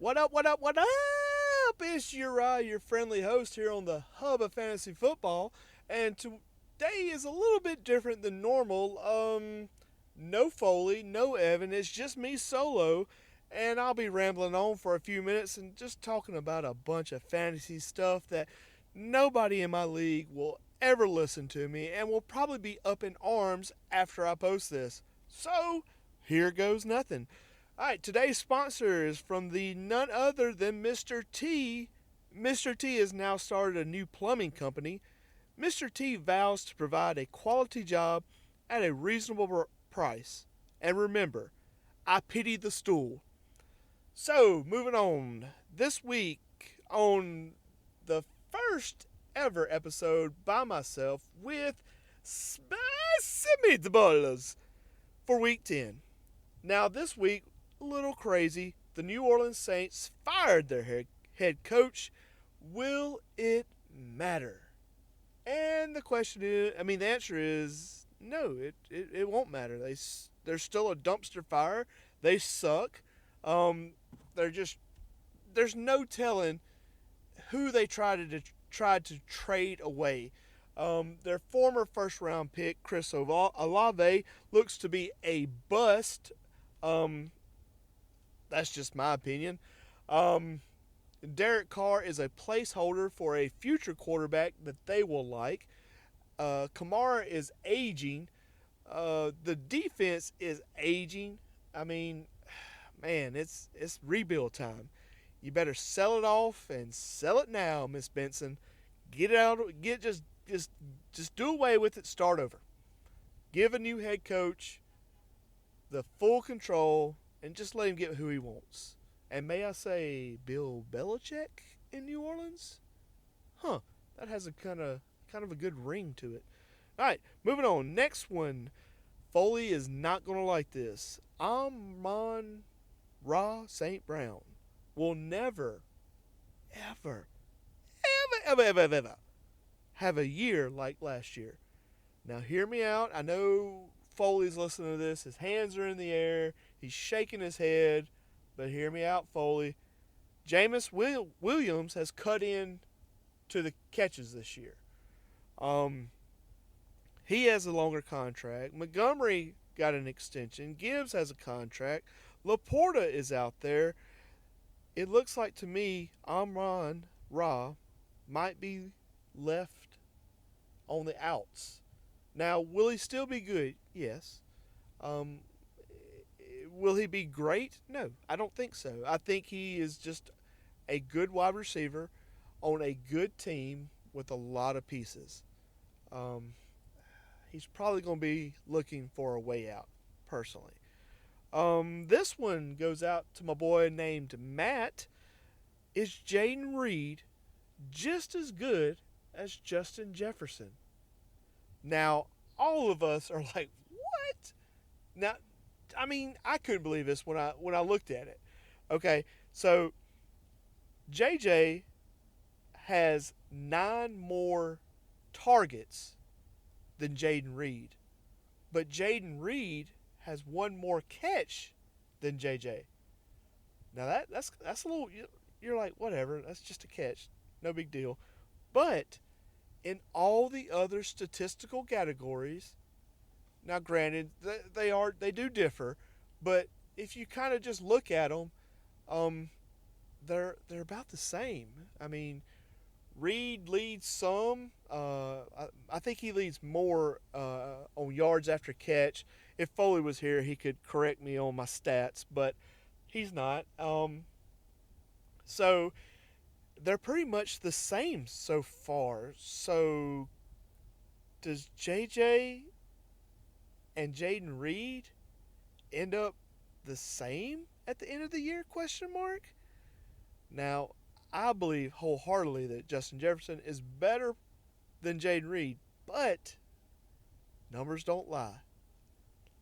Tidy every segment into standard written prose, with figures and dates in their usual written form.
What up? It's Uriah, your friendly host here on the Hub of Fantasy Football. And today is a little bit different than normal. No Foley, no Evan. It's just me solo. And I'll be rambling on for a few minutes and just talking about a bunch of fantasy stuff that nobody in my league will ever listen to me and will probably be up in arms after I post this. So, here goes nothing. All right, today's sponsor is from the none other than Mr. T. Mr. T has now started a new plumbing company. Mr. T vows to provide a quality job at a reasonable price. And remember, I pity the stool. So, moving on. This week on the first ever episode by myself with spicy meatballs for week 10. Now, this week, a little crazy. The New Orleans Saints fired their head coach. Will it matter? And the answer is no, it won't matter. They're still a dumpster fire. They suck. There's no telling who they tried to trade away. Their former first round pick, Chris Olave, looks to be a bust. That's just my opinion. Derek Carr is a placeholder for a future quarterback that they will like. Kamara is aging. The defense is aging. I mean, man, it's rebuild time. You better sell it off and sell it now, Miss Benson. Get it out. Just do away with it. Start over. Give a new head coach the full control and just let him get who he wants. And may I say, Bill Belichick in New Orleans? Huh? That has a kind of a good ring to it. All right, moving on. Next one. Foley is not gonna like this. Amon-Ra St. Brown will never, ever, ever have a year like last year. Now, hear me out. I know Foley's listening to this. His hands are in the air. He's shaking his head. But hear me out, Foley. Jameis Williams has cut in to the catches this year. He has a longer contract. Montgomery got an extension. Gibbs has a contract. Laporta is out there. It looks like to me Amon-Ra might be left on the outs. Now, will he still be good? Yes. Will he be great? No, I don't think so. I think he is just a good wide receiver on a good team with a lot of pieces. He's probably going to be looking for a way out, personally. This one goes out to my boy named Matt. Is Jaden Reed just as good as Justin Jefferson? Now, all of us are like, what? Now, I mean, I couldn't believe this when I looked at it. Okay, so JJ has 9 more targets than Jaden Reed, but Jaden Reed has 1 more catch than JJ. Now that's a little. You're like, whatever. That's just a catch, no big deal. But in all the other statistical categories, now granted they do differ, but if you kind of just look at them, they're about the same. I mean, Reed leads some. I think he leads more on yards after catch. If Foley was here, he could correct me on my stats, but he's not. So they're pretty much the same so far. So does JJ and Jaden Reed end up the same at the end of the year? Question mark. Now, I believe wholeheartedly that Justin Jefferson is better than Jaden Reed, but numbers don't lie.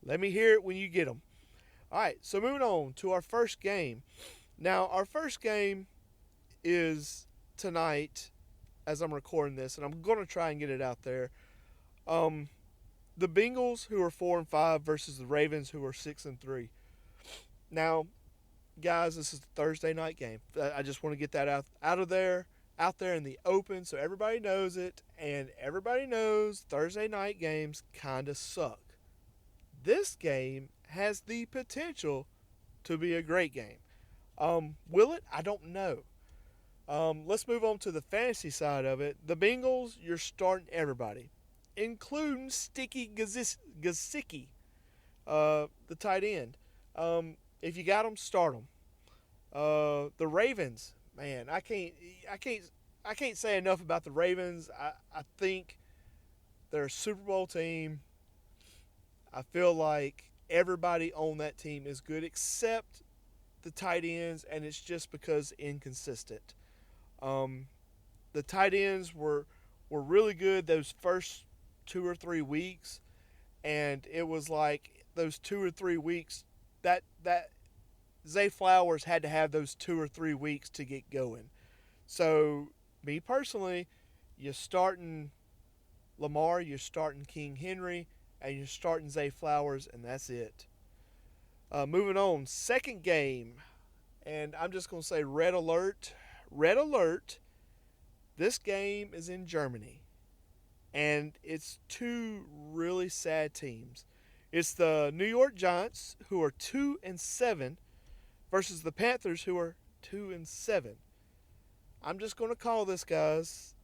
Let me hear it when you get them. All right, so moving on to our first game. Now, our first game is tonight as I'm recording this, and I'm going to try and get it out there. The Bengals, who are 4-5, versus the Ravens, who are 6-3. Now, guys, this is the Thursday night game. I just want to get that out there in the open, so everybody knows it, and everybody knows Thursday night games kind of suck. This game has the potential to be a great game. Will it? I don't know. Let's move on to the fantasy side of it. The Bengals, you're starting everybody, including Sticky Gesicki, the tight end. If you got them, start them. The Ravens, man, I can't say enough about the Ravens. I think they're a Super Bowl team. I feel like everybody on that team is good except the tight ends, and it's just because inconsistent. The tight ends were really good those first 2 or 3 weeks, and it was like those 2 or 3 weeks that Zay Flowers had to have those 2 or 3 weeks to get going. So me personally, you're starting Lamar, you're starting King Henry, and you're starting Zay Flowers, and that's it. Moving on, second game, and I'm just going to say red alert. Red alert. This game is in Germany, and it's two really sad teams. It's the New York Giants, who are 2-7, versus the Panthers, who are 2-7. I'm just going to call this, guys.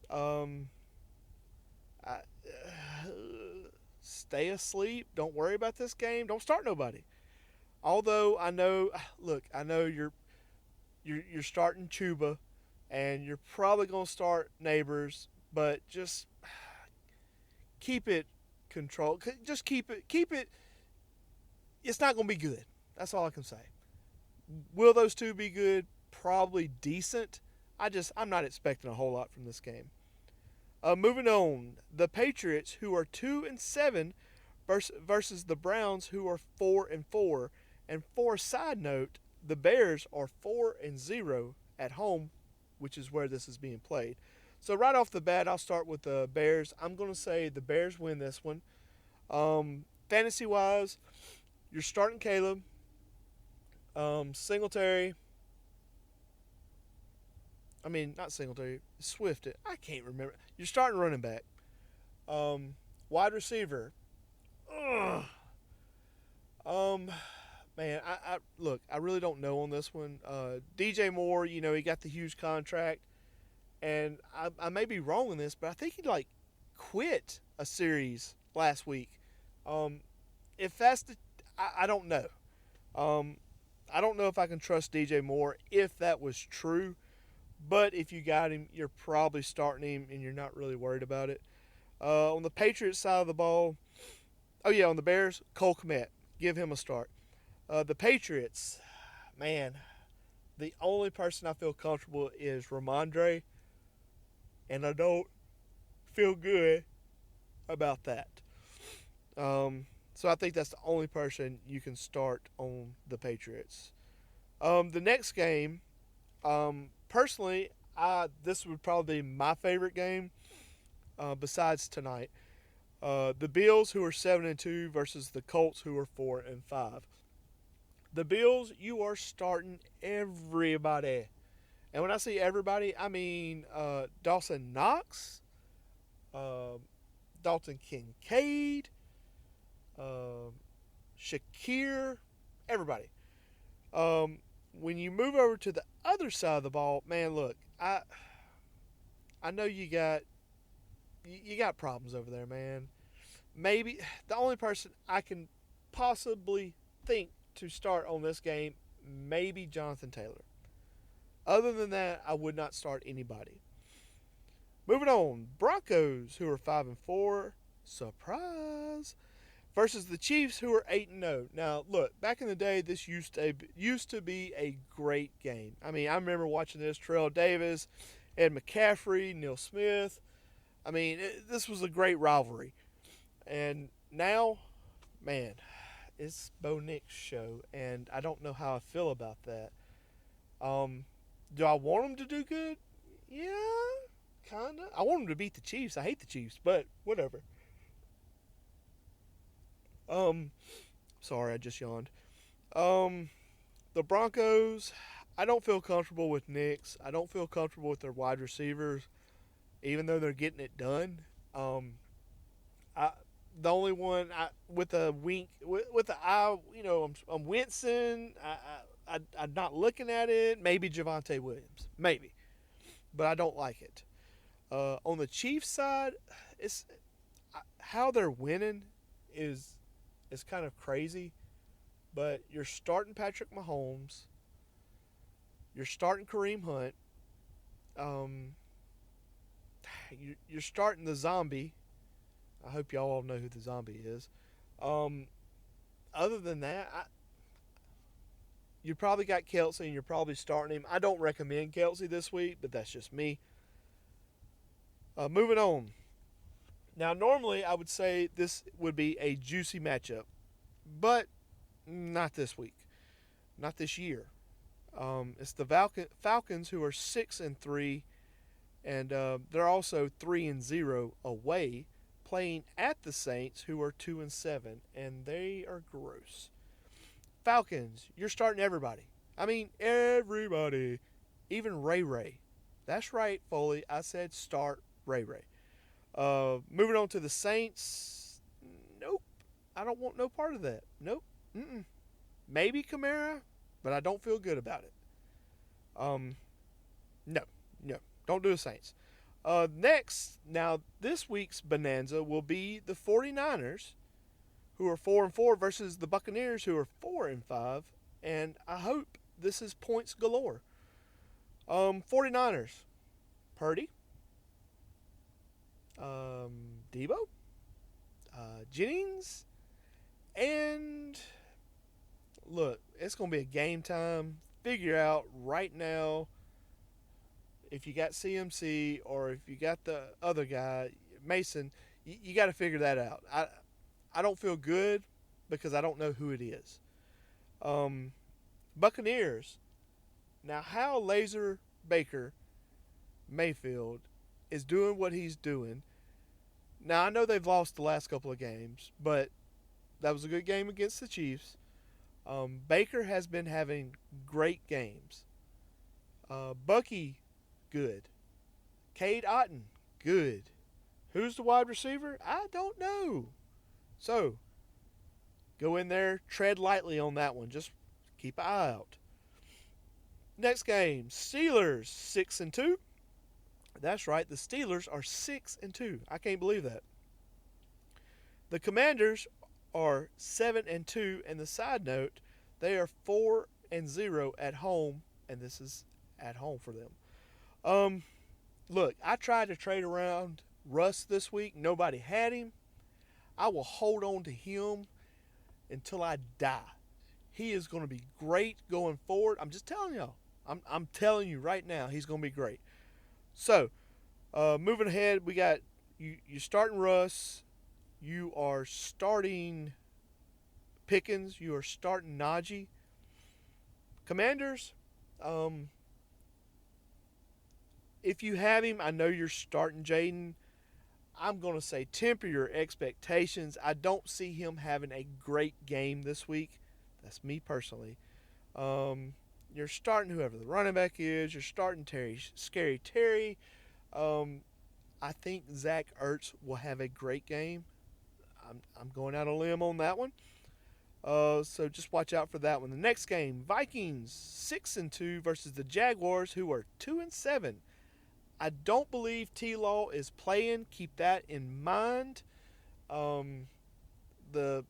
Stay asleep. Don't worry about this game. Don't start nobody. Although I know you're starting Chuba, and you're probably going to start Neighbors, but just keep it controlled. Just keep it. It's not going to be good. That's all I can say. Will those two be good? Probably decent. I'm not expecting a whole lot from this game. Moving on, the Patriots, who are 2-7, versus the Browns, who are 4-4. And for a side note, the Bears are 4-0 at home, which is where this is being played. So right off the bat, I'll start with the Bears. I'm going to say the Bears win this one. Fantasy-wise, you're starting Caleb, Singletary. I mean, not Singletary, Swift. I can't remember. You're starting running back. Wide receiver. Ugh. Man, I look, I really don't know on this one. DJ Moore, he got the huge contract, and I may be wrong on this, but I think he quit a series last week. If that's I don't know. I don't know if I can trust DJ Moore if that was true, but if you got him, you're probably starting him, and you're not really worried about it. On the Patriots side of the ball, on the Bears, Cole Kmet, give him a start. The Patriots, man, the only person I feel comfortable is Ramondre, and I don't feel good about that. So I think that's the only person you can start on the Patriots. The next game, personally, this would probably be my favorite game besides tonight. The Bills, who are 7-2, versus the Colts, who are 4-5. The Bills, you are starting everybody. And when I say everybody, I mean Dawson Knox, Dalton Kincaid, Shakir, everybody. When you move over to the other side of the ball, man, look, I know you got problems over there, man. Maybe the only person I can possibly think to start on this game, maybe Jonathan Taylor. Other than that, I would not start anybody. Moving on, Broncos, who are 5-4, surprise, versus the Chiefs, who are 8-0. Now, look, back in the day, this used to be a great game. I mean, I remember watching this. Terrell Davis, Ed McCaffrey, Neil Smith. I mean, this was a great rivalry. And now, man, it's Bo Nick's show, and I don't know how I feel about that. Do I want them to do good? Yeah, kind of. I want them to beat the Chiefs. I hate the Chiefs, but whatever. Sorry, I just yawned. The Broncos, I don't feel comfortable with Knicks. I don't feel comfortable with their wide receivers, even though they're getting it done. Um, I, the only one with a wink, with the eye, I'm wincing. I'm not looking at it. Maybe Javonte Williams, maybe, but I don't like it. On the Chiefs side, it's how they're winning is kind of crazy. But you're starting Patrick Mahomes, you're starting Kareem Hunt, um, you're starting the zombie. I hope y'all all know who the zombie is. Um, Other than that, you probably got Kelsey and you're probably starting him. I don't recommend Kelsey this week, but that's just me. Moving on. Now, normally I would say this would be a juicy matchup, but not this week, not this year. It's the Falcons who are 6-3, and they're also 3-0 away, playing at the Saints who are 2-7, and they are gross. Falcons, you're starting everybody. I mean everybody, even Ray Ray. That's right, Foley. I said start Ray Ray. Moving on to the Saints. Nope. I don't want no part of that. Nope. Mm-mm. Maybe Kamara, but I don't feel good about it. No. Don't do the Saints. Next, now this week's bonanza will be the 49ers, who are 4-4, versus the Buccaneers, who are 4-5. And I hope this is points galore. 49ers. Purdy. Debo. Jennings. And look, it's going to be a game time. Figure out right now if you got CMC or if you got the other guy, Mason. You got to figure that out. I don't feel good because I don't know who it is. Buccaneers. Now, how Laser Baker Mayfield is doing what he's doing. Now, I know they've lost the last couple of games, but that was a good game against the Chiefs. Baker has been having great games. Bucky, good. Cade Otton, good. Who's the wide receiver? I don't know. So, go in there, tread lightly on that one. Just keep an eye out. Next game, Steelers 6-2. That's right, the Steelers are 6-2. I can't believe that. The Commanders are 7-2, and the side note, they are 4-0 at home, and this is at home for them. Look, I tried to trade around Russ this week. Nobody had him. I will hold on to him until I die. He is going to be great going forward. I'm just telling y'all. I'm telling you right now, he's going to be great. So, moving ahead, we got you starting Russ. You are starting Pickens. You are starting Najee. Commanders, if you have him, I know you're starting Jaden. I'm going to say temper your expectations. I don't see him having a great game this week. That's me personally. You're starting whoever the running back is. You're starting Scary Terry. I think Zach Ertz will have a great game. I'm going out on a limb on that one. So just watch out for that one. The next game, Vikings 6-2 versus the Jaguars, who are 2-7. I don't believe T-Law is playing. Keep that in mind. The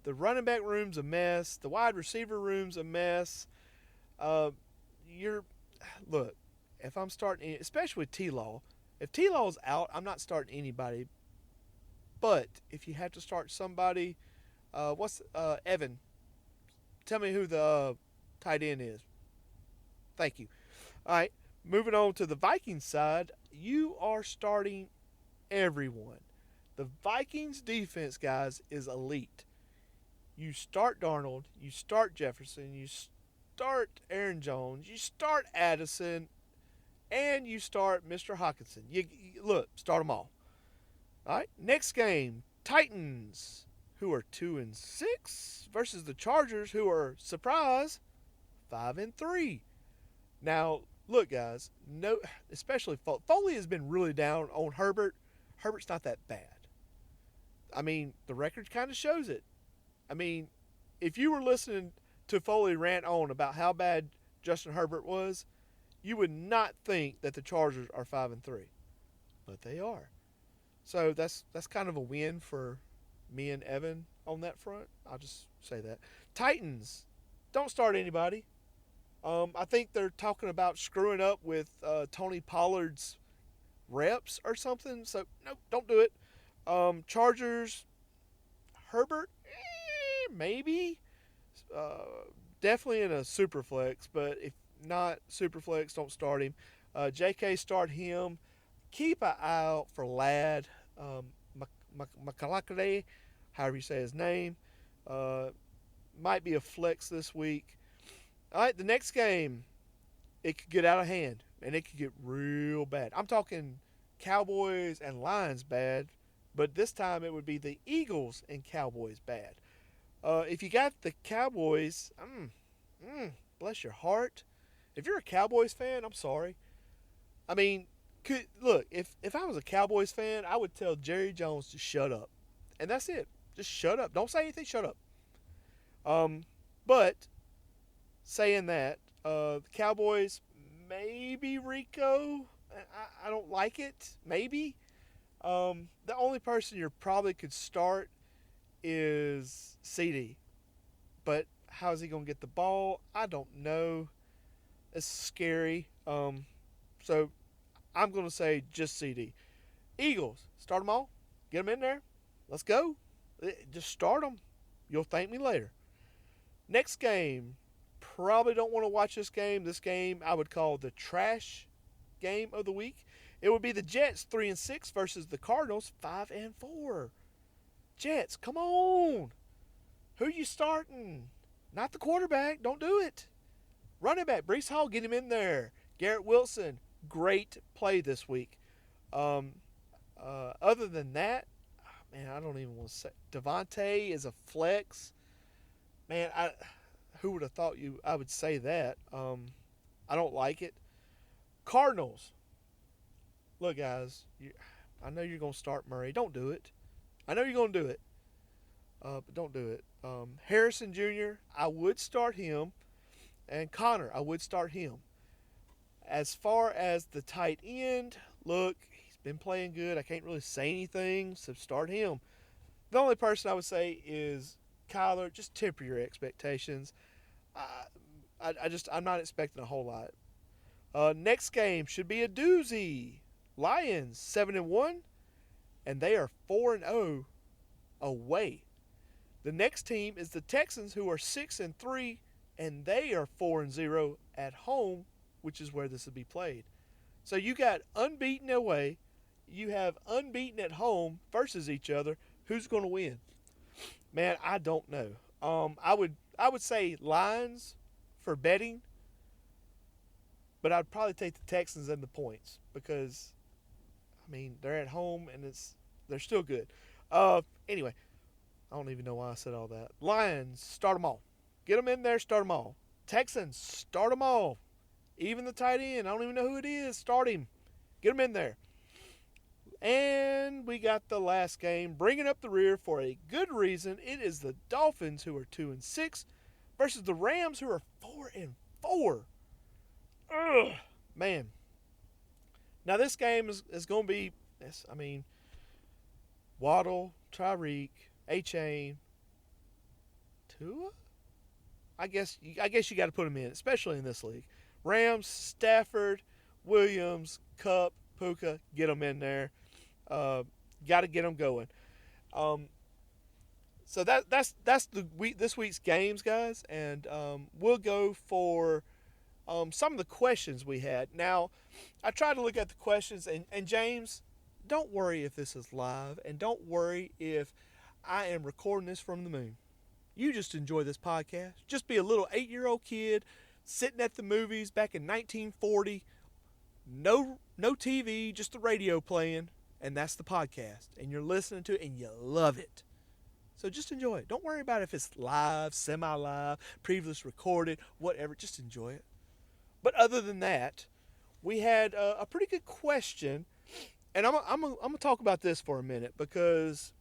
running back room's a mess. The wide receiver room's a mess. Look, if I'm starting, especially with T-Law, if T-Law's out, I'm not starting anybody. But if you have to start somebody, Evan? Tell me who the tight end is. Thank you. All right, moving on to the Vikings side, you are starting everyone. The Vikings defense, guys, is elite. You start Darnold, you start Jefferson, you start Aaron Jones, you start Addison, and you start Mr. Hockenson. Look, start them all. All right, next game, Titans, who are 2-6, versus the Chargers, who are, surprise, 5-3. Now, look, guys, no, especially Foley has been really down on Herbert. Herbert's not that bad. I mean, the record kind of shows it. I mean, if you were listening to Foley rant on about how bad Justin Herbert was, you would not think that the Chargers are 5-3, but they are. So that's kind of a win for me and Evan on that front. I'll just say that. Titans, don't start anybody. I think they're talking about screwing up with Tony Pollard's reps or something. So, no, don't do it. Chargers, Herbert, maybe. Definitely in a super flex, but if not super flex, don't start him. JK, start him. Keep an eye out for Ladd, Makalakade, however you say his name. Might be a flex this week. All right, the next game, it could get out of hand, and it could get real bad. I'm talking Cowboys and Lions bad, but this time it would be the Eagles and Cowboys bad. If you got the Cowboys, bless your heart. If you're a Cowboys fan, I'm sorry. I mean, look, if I was a Cowboys fan, I would tell Jerry Jones to shut up. And that's it. Just shut up. Don't say anything, shut up. But saying that, the Cowboys, maybe Rico. I don't like it. Maybe. The only person you probably could start is CD. But how is he going to get the ball? I don't know. It's scary. So I'm going to say just CD. Eagles, start them all. Get them in there. Let's go. Just start them. You'll thank me later. Next game. Probably don't want to watch this game. This game I would call the trash game of the week. It would be the Jets 3-6 versus the Cardinals 5-4. Jets, come on. Who you starting? Not the quarterback. Don't do it. Running back, Breece Hall, get him in there. Garrett Wilson, great play this week. Other than that, man, I don't even want to say. Devontae is a flex. Man, who would have thought I would say that? I don't like it. Cardinals. Look, guys, I know you're going to start Murray. Don't do it. I know you're going to do it, but don't do it. Harrison Jr., I would start him. And Connor, I would start him. As far as the tight end, look, he's been playing good. I can't really say anything, so start him. The only person I would say is Kyler. Just temper your expectations. I'm not expecting a whole lot. Next game should be a doozy. Lions 7-1, and they are 4-0 away. The next team is the Texans, who are 6-3, and they are 4-0 at home, which is where this will be played. So you got unbeaten away, you have unbeaten at home versus each other. Who's going to win? Man, I don't know. I would say Lions for betting, but I'd probably take the Texans and the points because, I mean, they're at home and they're still good. Anyway, I don't even know why I said all that. Lions, start them all. Get them in there, start them all. Texans, start them all. Even the tight end, I don't even know who it is. Start him. Get them in there. And we got the last game, bringing up the rear for a good reason. It is the Dolphins, who are 2-6, versus the Rams, who are 4-4. Ugh, man. Now this game is going to be, Waddle, Tyreek, A-Chain, Tua. I guess you got to put them in, especially in this league. Rams, Stafford, Williams, Kupp, Puka, get them in there. Got to get them going. So that's this week's games, guys, and we'll go for some of the questions we had. Now, I tried to look at the questions, and James, don't worry if this is live, and don't worry if I am recording this from the moon. You just enjoy this podcast. Just be a little 8-year-old kid sitting at the movies back in 1940. No TV, just the radio playing, and that's the podcast. And you're listening to it, and you love it. So just enjoy it. Don't worry about if it's live, semi-live, previously recorded, whatever. Just enjoy it. But other than that, we had a pretty good question, and I'm gonna talk about this for a minute because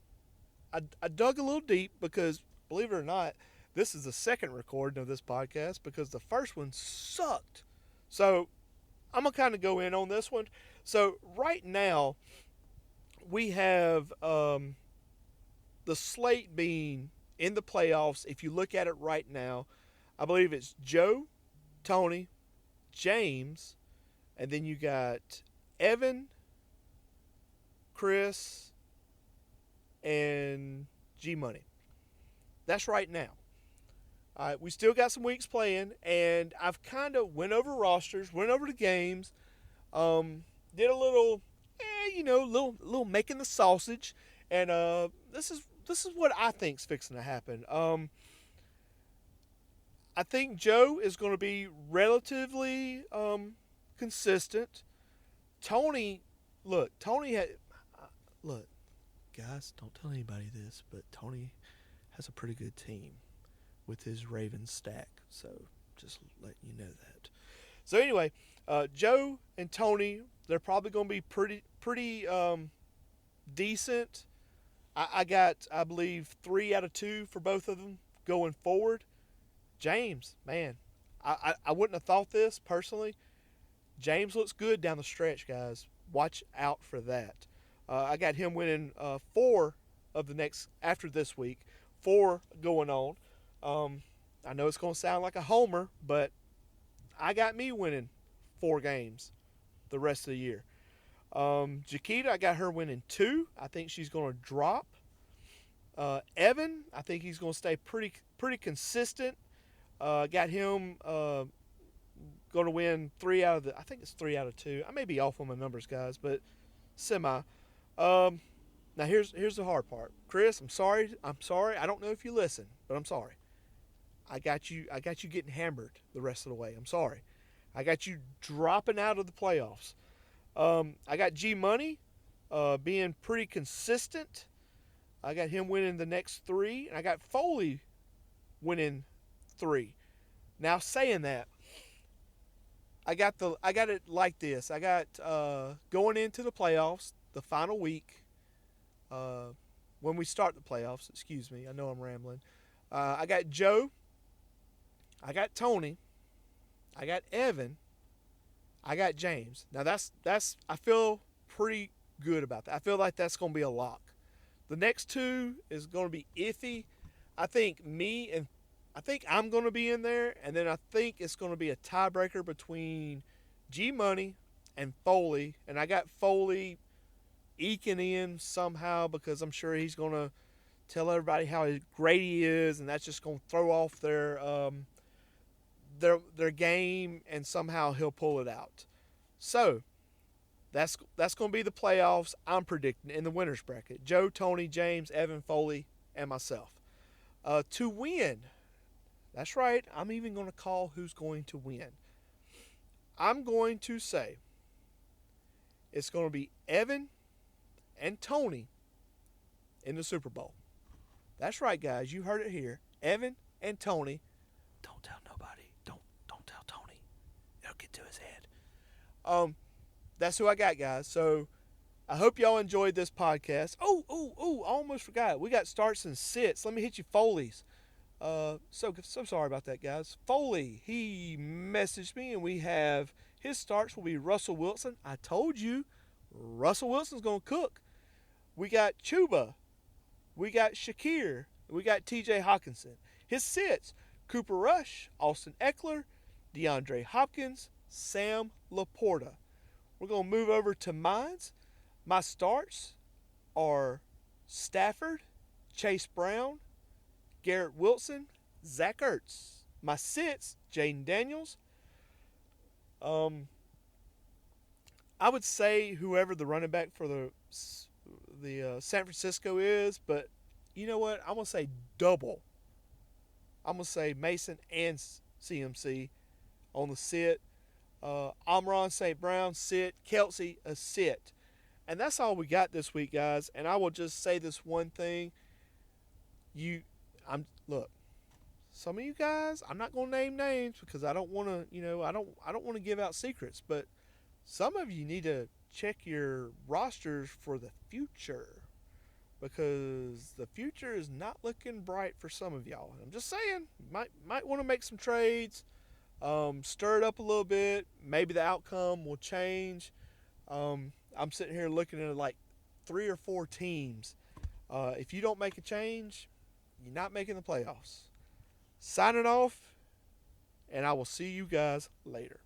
I dug a little deep because, believe it or not, this is the second recording of this podcast because the first one sucked. So I'm going to kind of go in on this one. So right now, we have the slate being in the playoffs. If you look at it right now, I believe it's Joe, Tony, James, and then you got Evan, Chris, and G Money. That's right now. All right, we still got some weeks playing, and I've kind of went over rosters, went over the games, did a little, little making the sausage, and this is what I think's fixing to happen. I think Joe is going to be relatively consistent. Tony had guys, don't tell anybody this, but Tony has a pretty good team with his Ravens stack. So just letting you know that. So anyway, Joe and Tony, they're probably going to be pretty decent. I got, I believe, 3 out of 2 for both of them going forward. James, man, I wouldn't have thought this personally. James looks good down the stretch, guys. Watch out for that. I got him winning 4 of the next, after this week, 4 going on. I know it's going to sound like a homer, but I got me winning 4 games the rest of the year. Jaquita, I got her winning 2. I think she's going to drop. Evan, I think he's going to stay pretty consistent. Got him going to win 3 out of I think it's 3 out of 2. I may be off on my numbers, guys, but semi. Now here's the hard part. Chris, I'm sorry. I don't know if you listen, but I'm sorry. I got you getting hammered the rest of the way. I'm sorry. I got you dropping out of the playoffs. I got G Money being pretty consistent. I got him winning the next 3, and I got Foley winning 3. Now saying that, I got it like this. I got going into the playoffs, the final week, when we start the playoffs. Excuse me, I know I'm rambling. I got Joe, I got Tony, I got Evan, I got James. Now that's I feel pretty good about that. I feel like that's going to be a lock. The next 2 is going to be iffy. I think I'm going to be in there, and then I think it's going to be a tiebreaker between G Money and Foley, and I got Foley eking in somehow because I'm sure he's going to tell everybody how great he is, and that's just going to throw off their game, and somehow he'll pull it out. So that's going to be the playoffs I'm predicting in the winner's bracket. Joe, Tony, James, Evan, Foley, and myself. To win, that's right, I'm even going to call who's going to win. I'm going to say it's going to be Evan and Tony in the Super Bowl. That's right, guys. You heard it here. Evan and Tony. Don't tell nobody. Don't tell Tony. It'll get to his head. That's who I got, guys. So I hope y'all enjoyed this podcast. Oh, I almost forgot. We got starts and sits. Let me hit you Foley's. So sorry about that, guys. Foley, he messaged me, and we have his starts will be Russell Wilson. I told you, Russell Wilson's going to cook. We got Chuba. We got Shakir. We got TJ Hawkinson. His sits, Cooper Rush, Austin Eckler, DeAndre Hopkins, Sam Laporta. We're going to move over to mines. My starts are Stafford, Chase Brown, Garrett Wilson, Zach Ertz. My sits, Jaden Daniels. I would say whoever the running back for the San Francisco is, but you know what? I'm going to say double. I'm going to say Mason and CMC on the sit. Amon St. Brown, sit. Kelsey, a sit. And that's all we got this week, guys. And I will just say this one thing. you, I'm look. Some of you guys, I'm not gonna name names because I don't want to, I don't want to give out secrets. But some of you need to check your rosters for the future because the future is not looking bright for some of y'all. I'm just saying, might want to make some trades, stir it up a little bit. Maybe the outcome will change. I'm sitting here looking at like 3 or 4 teams. If you don't make a change, you're not making the playoffs. Signing off, and I will see you guys later.